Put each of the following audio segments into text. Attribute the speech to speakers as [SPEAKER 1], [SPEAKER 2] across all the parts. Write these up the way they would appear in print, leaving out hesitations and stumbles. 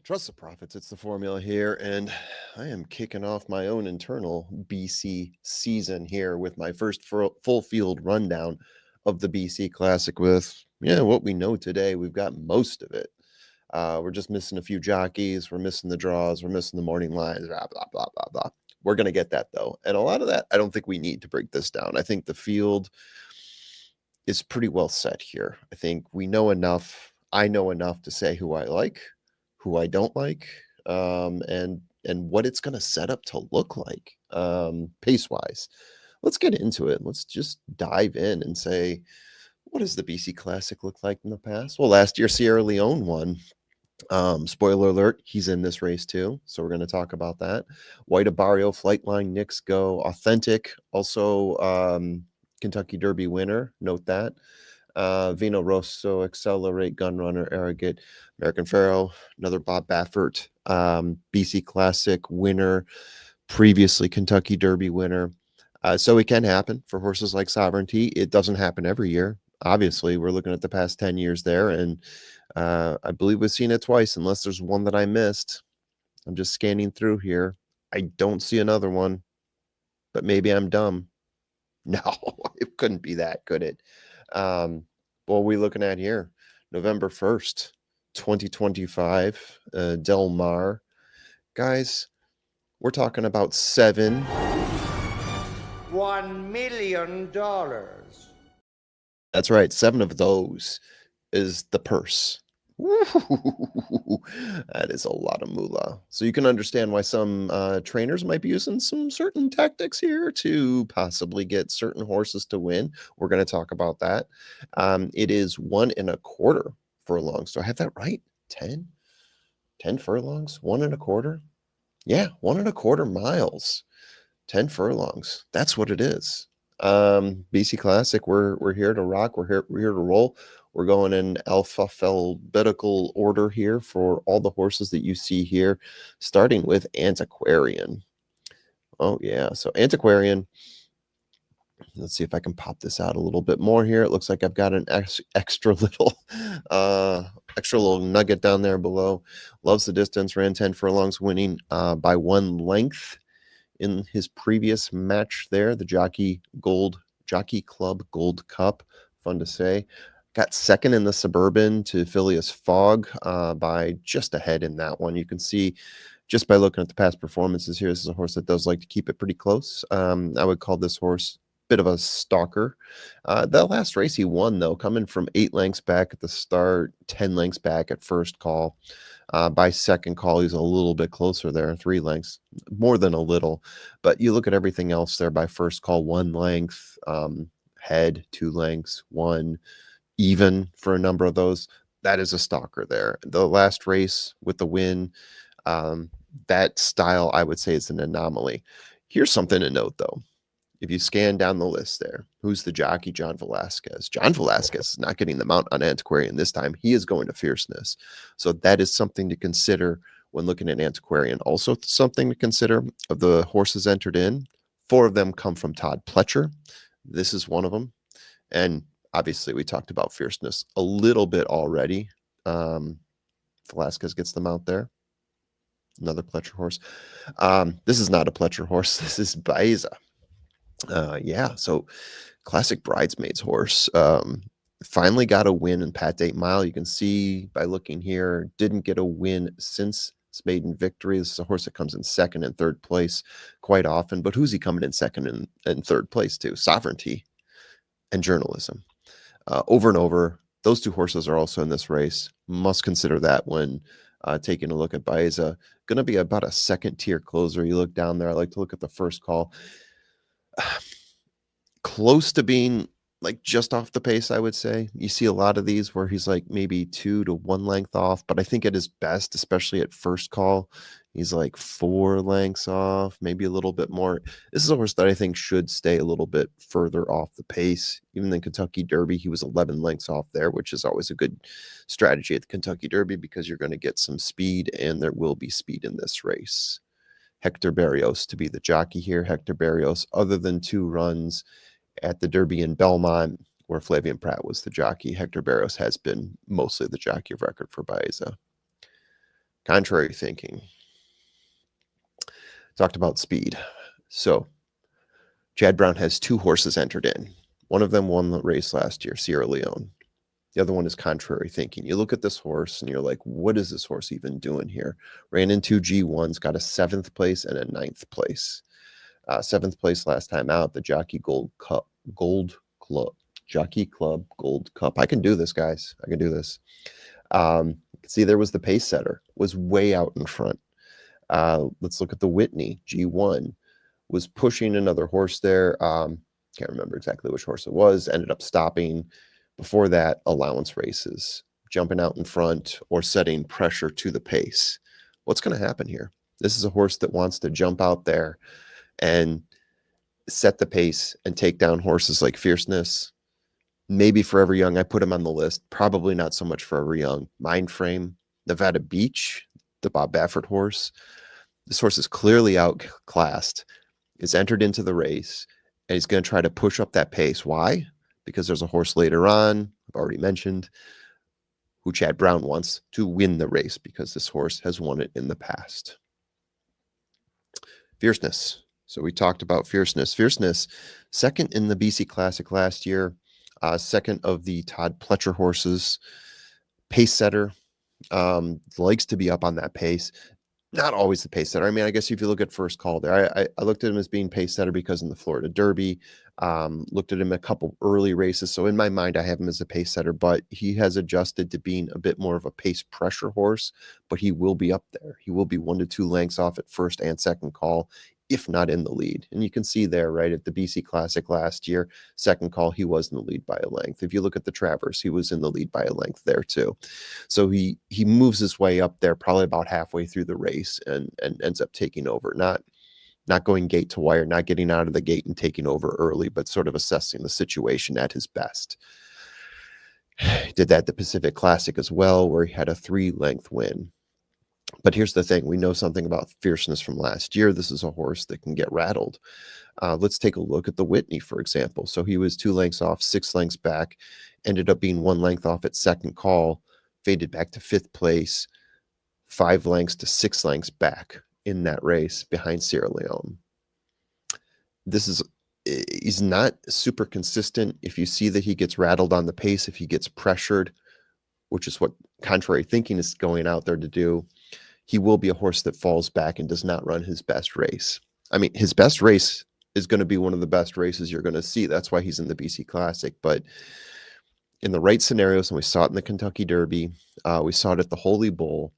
[SPEAKER 1] Trust the profits. It's the formula here, and I am kicking off my own internal BC season here with my first full field rundown of the BC Classic. With what we know today, we've got most of it. We're just missing a few jockeys. We're missing the draws. We're missing the morning lines. Blah blah blah blah blah. We're gonna get that though, and a lot of that I don't think we need to break this down. I think the field is pretty well set here. I think we know enough. I know enough to say who I like, who I don't like, and what it's going to set up to look like pace wise. Let's get into it. Let's just dive in and say, what does the BC Classic look like in the past? Well, last year Sierra Leone won. Spoiler alert, he's in this race too, so we're going to talk about that. White Abarrio, Flightline, Knicks Go, Authentic, also Kentucky Derby winner. Note that. Vino Rosso, Accelerate, Gunrunner, Arrogate, American Pharaoh, another Bob Baffert, BC Classic winner, previously Kentucky Derby winner. So it can happen for horses like Sovereignty. It doesn't happen every year. Obviously, we're looking at the past 10 years there, and I believe we've seen it twice, unless there's one that I missed. I'm just scanning through here. I don't see another one, but maybe I'm dumb. No, it couldn't be that, could it? What are we looking at here? November 1st, 2025, Del Mar. Guys, we're talking about
[SPEAKER 2] $1 million.
[SPEAKER 1] That's right, 7 of those is the purse. That is a lot of moolah. So you can understand why some trainers might be using some certain tactics here to possibly get certain horses to win. We're going to talk about that. It is 1.25 furlongs. Do I have that right? 10 furlongs, 1.25. Yeah, 1.25 miles, 10 furlongs. That's what it is. BC Classic, we're here to rock. We're here to roll. We're going in alphabetical order here for all the horses that you see here, starting with Antiquarian. Oh yeah, so Antiquarian. Let's see if I can pop this out a little bit more here. It looks like I've got an extra little nugget down there below. Loves the distance, ran 10 furlongs, winning by 1 length in his previous match there, the Jockey Club Gold Cup. Fun to say. Got second in the Suburban to Phileas Fogg by just ahead in that one. You can see just by looking at the past performances here, this is a horse that does like to keep it pretty close. I would call this horse a bit of a stalker. The last race he won, though, coming from 8 lengths back at the start, 10 lengths back at first call. By second call, he's a little bit closer there, 3 lengths, more than a little. But you look at everything else there by first call, 1 length, head, 2 lengths, 1, even for a number of those. That is a stalker there. The last race with the win, that style, I would say, is an anomaly. Here's something to note, though. If you scan down the list there, who's the jockey? John Velasquez. John Velasquez is not getting the mount on Antiquarian this time. He is going to Fierceness. So that is something to consider when looking at Antiquarian. Also something to consider of the horses entered in. 4 of them come from Todd Pletcher. This is one of them. And obviously we talked about Fierceness a little bit already. Velasquez gets the mount there. Another Pletcher horse. This is not a Pletcher horse. This is Baeza. So classic bridesmaids horse. Finally got a win in Pat 8 Mile. You can see by looking here, didn't get a win since his maiden victory. This is a horse that comes in second and third place quite often. But who's he coming in second and third place to? Sovereignty and Journalism. Over and over, those 2 horses are also in this race. Must consider that when taking a look at Baeza. Going to be about a second tier closer. You look down there. I like to look at the first call. Close to being like just off the pace, I would say. You see a lot of these where he's like maybe 2 to 1 length off, but I think at his best, especially at first call, he's like 4 lengths off, maybe a little bit more. This is a horse that I think should stay a little bit further off the pace. Even in Kentucky Derby, he was 11 lengths off there, which is always a good strategy at the Kentucky Derby because you're going to get some speed, and there will be speed in this race. Hector Berrios to be the jockey here. Hector Berrios, other than 2 runs at the Derby in Belmont, where Flavian Pratt was the jockey, Hector Berrios has been mostly the jockey of record for Baeza. Contrary thinking. Talked about speed. So Chad Brown has 2 horses entered in. One of them won the race last year, Sierra Leone. The other one is contrary thinking. You look at this horse and you're like, what is this horse even doing here? Ran in 2 G1s, got a 7th place and a 9th place. 7th place last time out, the Gold Club, Jockey Club Gold Cup. I can do this, guys. I can do this. See, there was the pace setter, was way out in front. Let's look at the Whitney G1, was pushing another horse there. Can't remember exactly which horse it was. Ended up stopping. Before that, allowance races, jumping out in front or setting pressure to the pace. What's going to happen here? This is a horse that wants to jump out there and set the pace and take down horses like Fierceness. Maybe Forever Young. I put him on the list. Probably not so much Forever Young. Mind Frame, Nevada Beach, the Bob Baffert horse. This horse is clearly outclassed, is entered into the race, and he's going to try to push up that pace. Why? Because there's a horse later on, I've already mentioned, who Chad Brown wants to win the race because this horse has won it in the past. Fierceness. So we talked about Fierceness. Fierceness, second in the BC Classic last year, second of the Todd Pletcher horses, pace setter, likes to be up on that pace. Not always the pace setter. I mean, I guess if you look at first call there, I looked at him as being pace setter because in the Florida Derby, looked at him a couple early races. So in my mind, I have him as a pace setter, but he has adjusted to being a bit more of a pace pressure horse, but he will be up there. He will be 1 to 2 lengths off at first and second call, if not in the lead. And you can see there, right, at the BC Classic last year, second call, he was in the lead by a length. If you look at the Travers, he was in the lead by a length there too. So he moves his way up there probably about halfway through the race and ends up taking over, not going gate to wire, not getting out of the gate and taking over early, but sort of assessing the situation at his best. He did that at the Pacific Classic as well, where he had a 3-length win. But here's the thing. We know something about Fierceness from last year. This is a horse that can get rattled. Let's take a look at the Whitney, for example. So he was 2 lengths off, 6 lengths back, ended up being 1 length off at second call, faded back to 5th place, 5 lengths to 6 lengths back in that race behind Sierra Leone. He's not super consistent. If you see that he gets rattled on the pace, if he gets pressured, which is what contrary thinking is going out there to do, he will be a horse that falls back and does not run his best race. I mean, his best race is going to be one of the best races you're going to see. That's why he's in the BC Classic. But in the right scenarios, and we saw it in the Kentucky Derby, we saw it at the Holy Bull,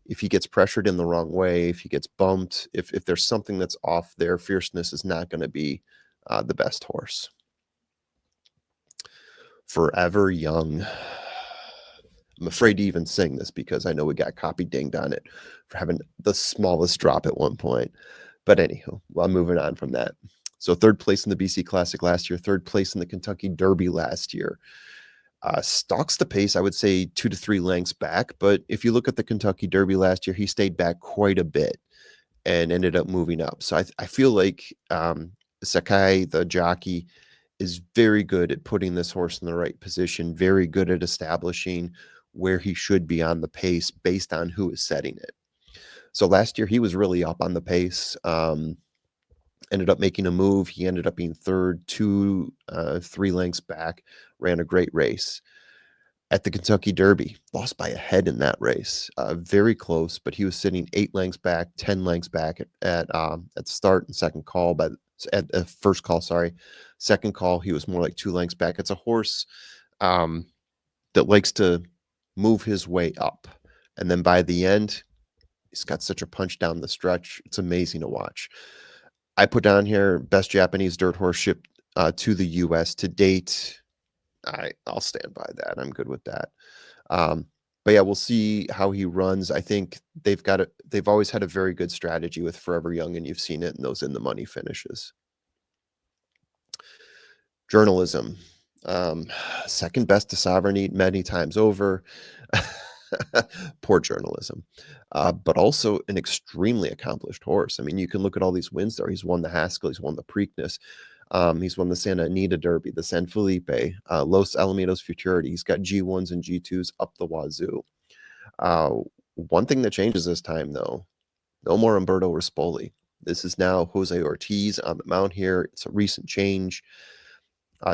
[SPEAKER 1] if he gets pressured in the wrong way, if he gets bumped, if there's something that's off there, Fierceness is not going to be the best horse. Forever Young. I'm afraid to even sing this because I know we got copy dinged on it for having the smallest drop at one point. But anywho, well, I'm moving on from that. So 3rd place in the BC Classic last year, 3rd place in the Kentucky Derby last year. Stalks the pace, I would say 2 to 3 lengths back. But if you look at the Kentucky Derby last year, he stayed back quite a bit and ended up moving up. So I feel like Sakai, the jockey, is very good at putting this horse in the right position, very good at establishing where he should be on the pace based on who is setting it. So last year he was really up on the pace, ended up making a move. He ended up being 3rd, 3 lengths back, ran a great race. At the Kentucky Derby, lost by a head in that race. Very close, but he was sitting 8 lengths back, 10 lengths back at start and second call. But at first call, sorry, second call, he was more like 2 lengths back. It's a horse that likes to move his way up, and then by the end, he's got such a punch down the stretch. It's amazing to watch. I put down here best Japanese dirt horse shipped to the U.S. to date. I'll stand by that. I'm good with that. But yeah, we'll see how he runs. I think they've always had a very good strategy with Forever Young, and you've seen it in those in the money finishes. Journalism. Second best to Sovereignty many times over. Poor journalism. But also an extremely accomplished horse. I mean, you can look at all these wins there. He's won the Haskell, he's won the Preakness. He's won the Santa Anita Derby, the San Felipe, Los Alamitos Futurity. He's got G1s and G2s up the wazoo. One thing that changes this time, though, no more Umberto Rispoli. This is now Jose Ortiz on the mount here. It's a recent change.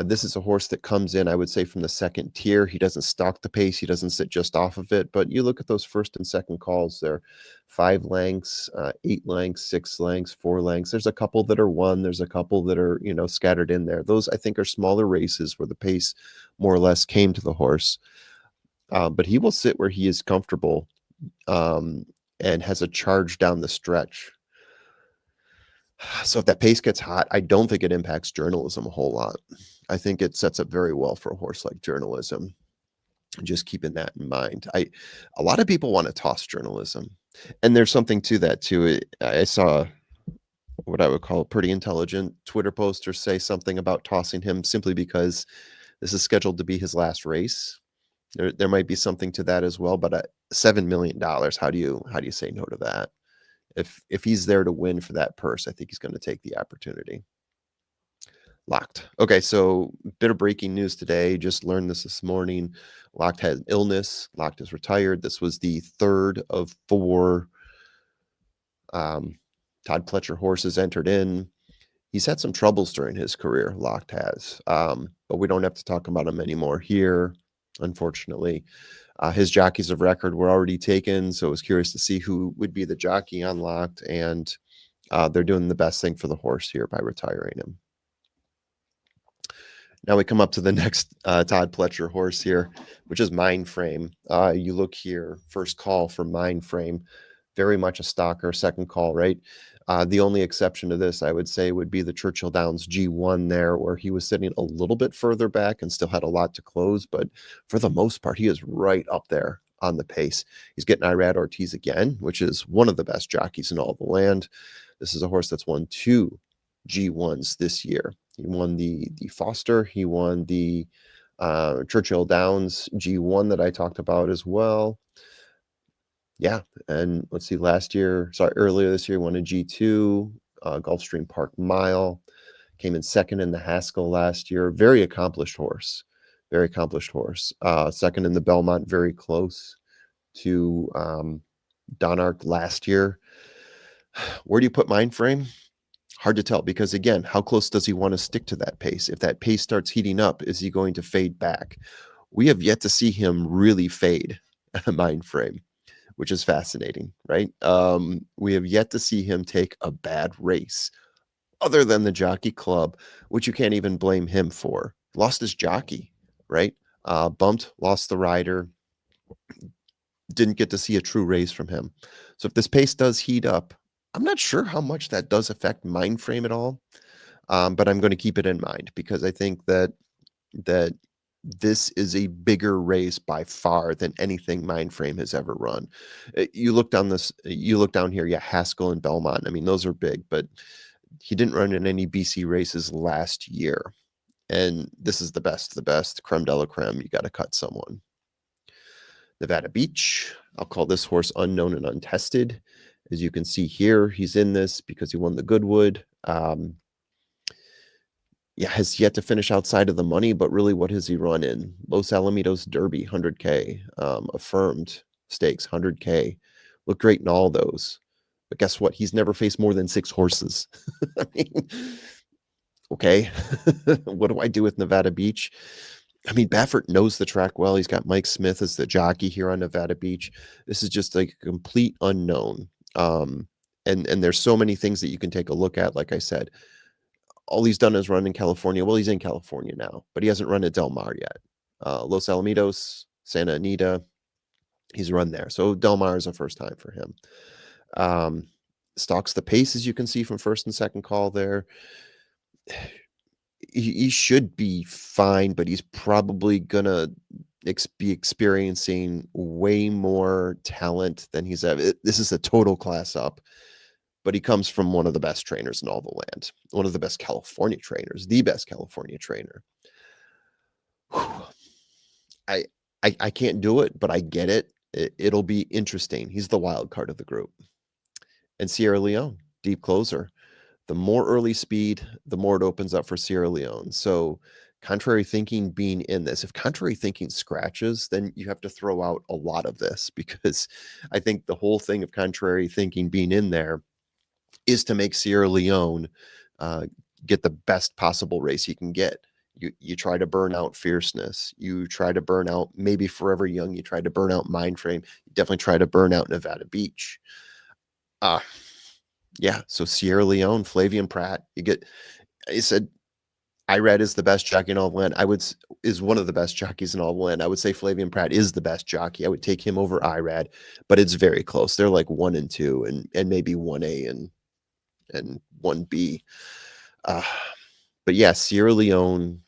[SPEAKER 1] This is a horse that comes in, I would say, from the second tier. He doesn't stalk the pace. He doesn't sit just off of it. But you look at those first and second calls, they're 5 lengths, 8 lengths, 6 lengths, 4 lengths. There's a couple that are one. There's a couple that are, scattered in there. Those, I think, are smaller races where the pace more or less came to the horse. But he will sit where he is comfortable, um, and has a charge down the stretch. So if that pace gets hot, I don't think it impacts journalism a whole lot. I think it sets up very well for a horse like journalism. Just keeping that in mind. A lot of people want to toss journalism, and there's something to that too. I saw what I would call a pretty intelligent Twitter poster say something about tossing him simply because this is scheduled to be his last race. There might be something to that as well, but at $7 million, how do you say no to that? If he's there to win for that purse, I think he's going to take the opportunity. Locked. Okay, so bit of breaking news today. Just learned this morning. Locked had an illness. Locked is retired. This was the third of 4 Todd Pletcher horses entered in. He's had some troubles during his career, Locked has, but we don't have to talk about him anymore here, unfortunately. His jockeys of record were already taken, so I was curious to see who would be the jockey on Locked, and they're doing the best thing for the horse here by retiring him. Now we come up to the next Todd Pletcher horse here, which is Mindframe. You look here, first call for Mindframe, very much a stalker, second call, right? The only exception to this, I would say, would be the Churchill Downs G1 there, where he was sitting a little bit further back and still had a lot to close. But for the most part, he is right up there on the pace. He's getting Irad Ortiz again, which is one of the best jockeys in all the land. This is a horse that's won 2 G1s this year. He won the Foster. He won the Churchill Downs G1 that I talked about as well. Yeah, and let's see, earlier this year, won a G2, Gulfstream Park Mile, came in second in the Haskell last year. Very accomplished horse, very accomplished horse. Second in the Belmont, very close to Donark last year. Where do you put Mindframe? Hard to tell because, again, how close does he want to stick to that pace? If that pace starts heating up, is he going to fade back? We have yet to see him really fade Mindframe, which is fascinating, right? We have yet to see him take a bad race other than the Jockey Club, which you can't even blame him for. Lost his jockey, right? Bumped, lost the rider, didn't get to see a true race from him. So if this pace does heat up, I'm not sure how much that does affect Mindframe at all, but I'm going to keep it in mind because I think that this is a bigger race by far than anything Mindframe has ever run. You look down here, yeah, Haskell and Belmont. I mean, those are big, but he didn't run in any BC races last year. And this is the best of the best, creme de la creme. You got to cut someone. Nevada Beach. I'll call this horse unknown and untested. As you can see here, he's in this because he won the Goodwood. Has yet to finish outside of the money, but really, what has he run in? Los Alamitos Derby, 100K, affirmed stakes, 100K. Looked great in all those. But guess what? He's never faced more than 6 horses. I mean, okay. What do I do with Nevada Beach? I mean, Baffert knows the track well. He's got Mike Smith as the jockey here on Nevada Beach. This is just like a complete unknown. And there's so many things that you can take a look at. Like I said, all he's done is run in California. Well, he's in California now, but he hasn't run at Del Mar yet. Los Alamitos, Santa Anita, he's run there. So Del Mar is a first time for him. Stalks the pace, as you can see from first and second call there. He should be fine, but he's probably gonna be experiencing way more talent than he's ever. This is a total class up, but he comes from one of the best trainers in all the land, one of the best California trainers, the best California trainer. Whew. I can't do it, but I get it. It'll be interesting. He's the wild card of the group. And Sierra Leone, deep closer. The more early speed, the more it opens up for Sierra Leone. So contrary thinking being in this. If contrary thinking scratches, then you have to throw out a lot of this because I think the whole thing of contrary thinking being in there is to make Sierra Leone uh, get the best possible race he can get. You try to burn out fierceness. You try to burn out maybe Forever Young. You try to burn out Mind Frame. You definitely try to burn out Nevada Beach. Uh, yeah. So Sierra Leone, Flavian Pratt. You get. I said Irad is the best jockey in all of land. Is one of the best jockeys in all of land. I would say Flavian Pratt is the best jockey. I would take him over Irad, but it's very close. They're like 1 and 2, and maybe 1A and 1B. Uh, but yeah, Sierra Leone,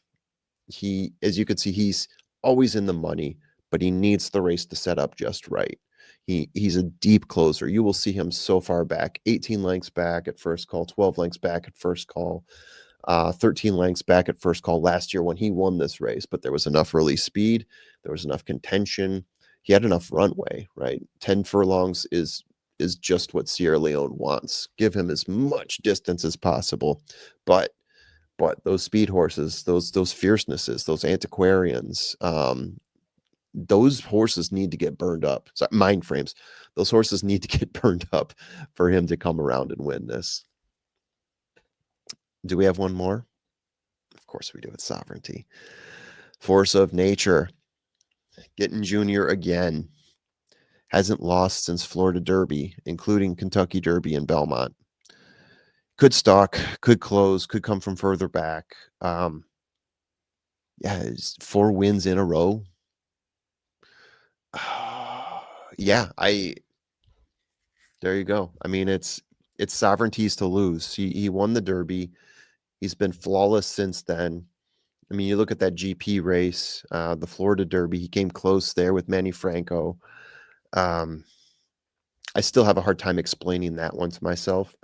[SPEAKER 1] as you could see, he's always in the money, but he needs the race to set up just right. He's a deep closer. You will see him so far back, 18 lengths back at first call, 12 lengths back at first call, 13 lengths back at first call last year when he won this race, but there was enough early speed, there was enough contention, he had enough runway, right? 10 furlongs is just what Sierra Leone wants. Give him as much distance as possible, but those speed horses, those fiercenesses, those antiquarians, those horses need to get burned up. Sorry, mind frames. Those horses need to get burned up for him to come around and win this. Do we have one more? Of course we do. It's Sovereignty. Force of Nature. Getting junior again. Hasn't lost since Florida Derby, including Kentucky Derby and Belmont. Could stalk, could close, could come from further back. Yeah, it's 4 wins in a row. Yeah, there you go. I mean, it's Sovereignties to lose. He won the Derby. He's been flawless since then. I mean, you look at that GP race, the Florida Derby, he came close there with Manny Franco. I still have a hard time explaining that one to myself,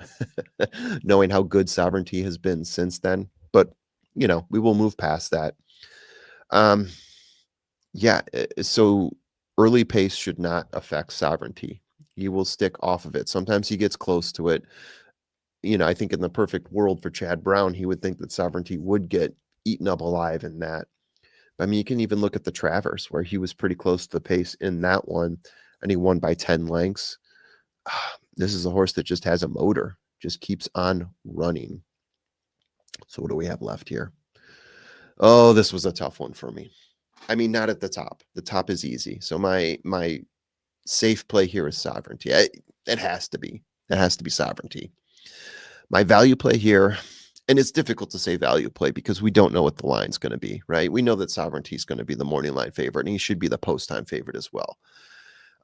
[SPEAKER 1] knowing how good Sovereignty has been since then. But, we will move past that. Yeah, so early pace should not affect Sovereignty. He will stick off of it. Sometimes he gets close to it. I think in the perfect world for Chad Brown, he would think that Sovereignty would get eaten up alive in that. I mean, you can even look at the Traverse where he was pretty close to the pace in that one, and he won by 10 lengths. This is a horse that just has a motor, just keeps on running. So what do we have left here? Oh, this was a tough one for me. I mean, not at the top. The top is easy. So my safe play here is Sovereignty. It has to be. It has to be Sovereignty. My value play here, and it's difficult to say value play because we don't know what the line's going to be, right? We know that Sovereignty is going to be the morning line favorite, and he should be the post time favorite as well.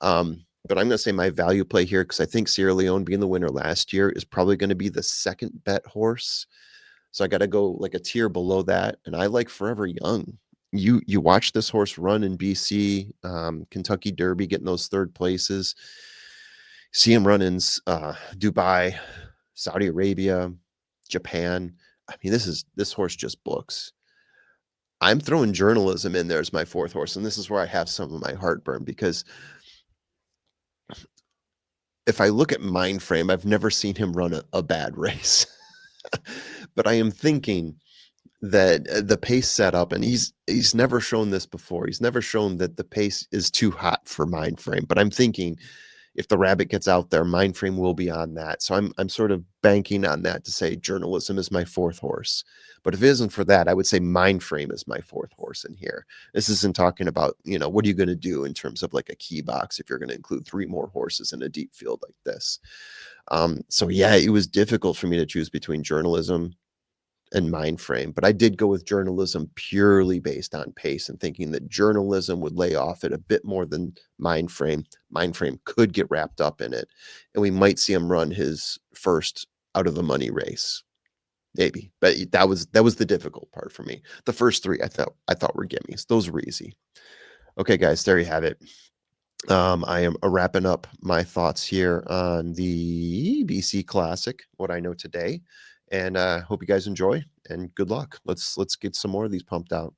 [SPEAKER 1] But I'm going to say my value play here because I think Sierra Leone being the winner last year is probably going to be the second bet horse. So I got to go like a tier below that, and I like Forever Young. You watch this horse run in BC, Kentucky Derby, getting those third places. See him run in Dubai, Saudi Arabia, Japan. I mean, this horse just books. I'm throwing Journalism in there as my fourth horse, and this is where I have some of my heartburn because if I look at Mind Frame, I've never seen him run a bad race. But I am thinking that the pace setup, and he's never shown this before. He's never shown that the pace is too hot for Mind Frame. But I'm thinking if the rabbit gets out there, Mind Frame will be on that. So I'm sort of banking on that to say Journalism is my fourth horse. But if it isn't for that, I would say Mind Frame is my fourth horse in here. This isn't talking about, what are you going to do in terms of like a key box if you're going to include 3 more horses in a deep field like this. So yeah, it was difficult for me to choose between Journalism and Mind Frame, but I did go with Journalism purely based on pace and thinking that Journalism would lay off it a bit more than Mind Frame. Mind Frame could get wrapped up in it, and we might see him run his first out of the money race. Maybe, but that was the difficult part for me. The first 3 I thought were gimmies. Those were easy. Okay, guys, there you have it. I am wrapping up my thoughts here on the BC Classic, what I know today, and hope you guys enjoy and good luck. Let's get some more of these pumped out.